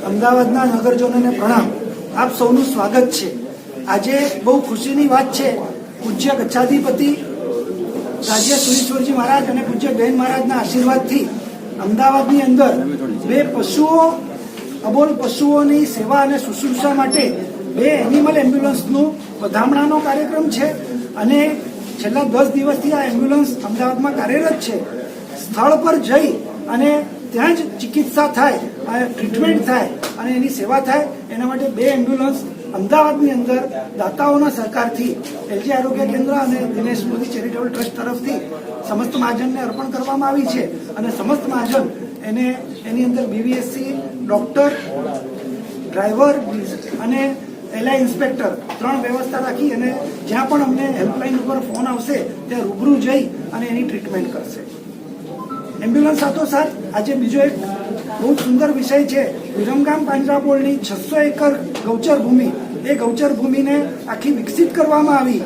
અમદાવાદના નગરજનોને પ્રણામ. આપ સૌનું સ્વાગત છે. આજે બહુ ખુશીની વાત છે. પૂજ્ય ગચ્છાધિપતિ રાજ્ય સુરેશ્વરજી મહારાજ અને પૂજ્ય બેન મહારાજના આશીર્વાદથી અમદાવાદની અંદર બે અબોલ પશુઓની સેવા અને શુશ્રૂષા માટે બે એનિમલ એમ્બ્યુલન્સનું વધામણાનો કાર્યક્રમ છે અને છેલ્લા 10 દિવસથી આ એમ્બ્યુલન્સ અમદાવાદમાં કાર્યરત છે. સ્થળ પર જઈ અને ત્યાં જ ચિકિત્સા થાય, ટ્રીટમેન્ટ થાય અને એની સેવા થાય એના માટે બે એમ્બ્યુલન્સ અમદાવાદની અંદર દાતાઓના સહકારથી એલજી આરોગ્ય કેન્દ્ર અને દિનેશ મોદી ચેરિટેબલ ટ્રસ્ટ તરફથી સમસ્ત મહાજનને અર્પણ કરવામાં આવી છે અને સમસ્ત મહાજન એની અંદર બીવીએસસી, ડોક્ટર, ડ્રાઈવર અને એલઆઈ ઇન્સ્પેક્ટર 3 વ્યવસ્થા રાખી અને જ્યાં પણ અમને હેલ્પલાઇન ઉપર ફોન આવશે ત્યાં રૂબરૂ જઈ અને એની ટ્રીટમેન્ટ કરશે. એમ્બ્યુલન્સ સાથોસાથ આજે બીજો એક બહુ સુંદર વિષય છે. વિરમગામ પાંજરાપોળની 600 એકર ગૌચર ભૂમિ, એ ગૌચર ભૂમિને આખી વિકસિત કરવામાં આવી.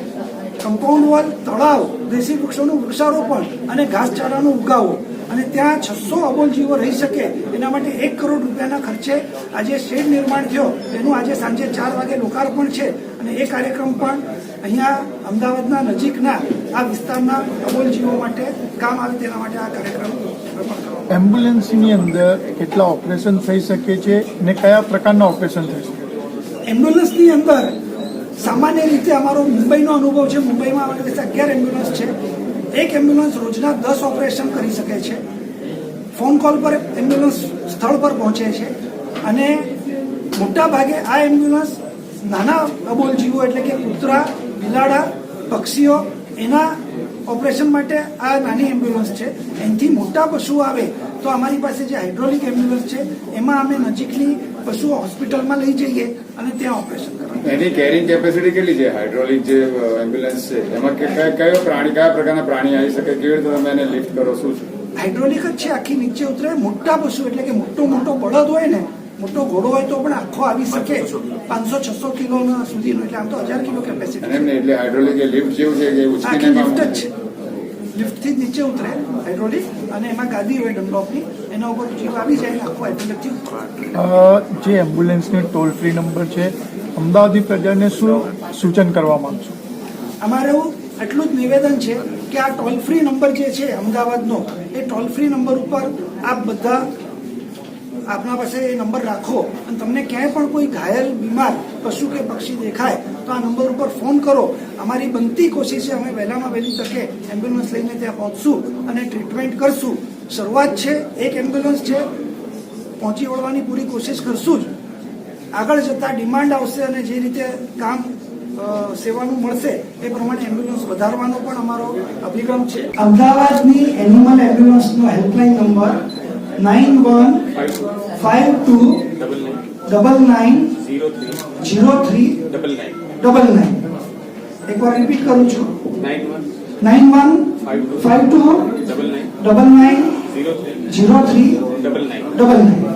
કમ્પાઉન્ડ વોલ, તળાવ, દેશી વૃક્ષોનું વૃક્ષારોપણ અને ઘાસચારાનો ઉગાવો અને ત્યાં 600 અબોલ જીવો રહી શકે એના માટે 1 કરોડ રૂપિયાના ખર્ચે આજે શેડ નિર્માણ થયો. એનું આજે સાંજે 4 વાગે લોકાર્પણ છે અને એ કાર્યક્રમ પણ અહીંયા અમદાવાદના નજીકના આ વિસ્તારના અબોલ જીવો માટે કામ આવે તેના માટે આ કાર્યક્રમ એમ્બ્યુલન્સની અંદર કેટલા ઓપરેશન થઈ શકે છે અને કયા પ્રકારના ઓપરેશન થઈ શકે? એમ્બ્યુલન્સની અંદર સામાન્ય રીતે અમારો મુંબઈનો અનુભવ છે. મુંબઈમાં અમારી પાસે 11 એમ્બ્યુલન્સ છે. એક એમ્બ્યુલન્સ રોજના 10 ઓપરેશન કરી શકે છે. ફોન કોલ પર એમ્બ્યુલન્સ સ્થળ પર પહોંચે છે અને મોટા ભાગે આ એમ્બ્યુલન્સ નાના અબોલ જીવો એટલે કે કૂતરા, બિલાડા, પક્ષીઓ એના ઓપરેશન માટે આ નાની એમ્બ્યુલન્સ છે. એનાથી મોટા પશુઓ આવે તો અમારી પાસે જે હાઇડ્રોલિક એમ્બ્યુલન્સ છે એમાં અમે નજીકની પશુ હોસ્પિટલમાં લઈ જઈએ અને ત્યાં ઓપરેશન કરીએ. એની કેરિંગ કેપેસિટી કેટલી છે? હાઇડ્રોલિક જે એમ્બ્યુલન્સ છે એમાં કયા પ્રકારના પ્રાણી આવી શકે? કેવી રીતે તમે એને લિફ્ટ કરો? શું છે? હાઇડ્રોલિક જ છે. આખી નીચે ઉતરે. મોટા પશુ એટલે કે મોટો બળદ હોય ને, મોટો ઘોડો હોય તો પણ આખો આવી શકે 500-600 કિલો સુધીનો, એટલે આમ તો 1000 કિલો કેપેસિટી. એટલે હાઇડ્રોલિક લિફ્ટ જેવું છે કે આખી લિફ્ટ જ છે. લિફ્ટથી જ નીચે ઉતરે હાઇડ્રોલિક અને એમાં ગાદી હોય ડંડોપની, એના ઉપર જીવ આવી જાય આખો હાઇડ્રોલિકથી ઉતરે. જે એમ્બ્યુલન્સની ટોલ ફ્રી નંબર છે, અમદાવાદી પ્રજાને શું સૂચન કરવા માંગશો? અમારે એટલું જ નિવેદન છે કે આ ટોલ ફ્રી નંબર જે છે અમદાવાદનો, એ ટોલ ફ્રી નંબર ઉપર આપ બધા આપના પાસે એ નંબર રાખો અને તમને ક્યાંય પણ કોઈ ઘાયલ, બીમાર પશુ કે પક્ષી દેખાય તો આ નંબર ઉપર ફોન કરો. અમારી બનતી કોશિશ છે, અમે વહેલામાં વહેલી તકે એમ્બ્યુલન્સ લઈને ત્યાં પહોંચશું અને ટ્રીટમેન્ટ કરશું. શરૂઆત છે, એક એમ્બ્યુલન્સ છે, પહોંચી વળવાની પૂરી કોશિશ કરશું જ. આગળ જતાં ડિમાન્ડ આવશે અને જે રીતે કામ સેવાનું મળશે એ પ્રમાણે એમ્બ્યુલન્સ વધારવાનો પણ અમારો અભિગમ છે. અમદાવાદની એનિમલ એમ્બ્યુલન્સનો હેલ્પલાઇન નંબર 9152990399. એકવાર રિપીટ કરું છું, 9152990399.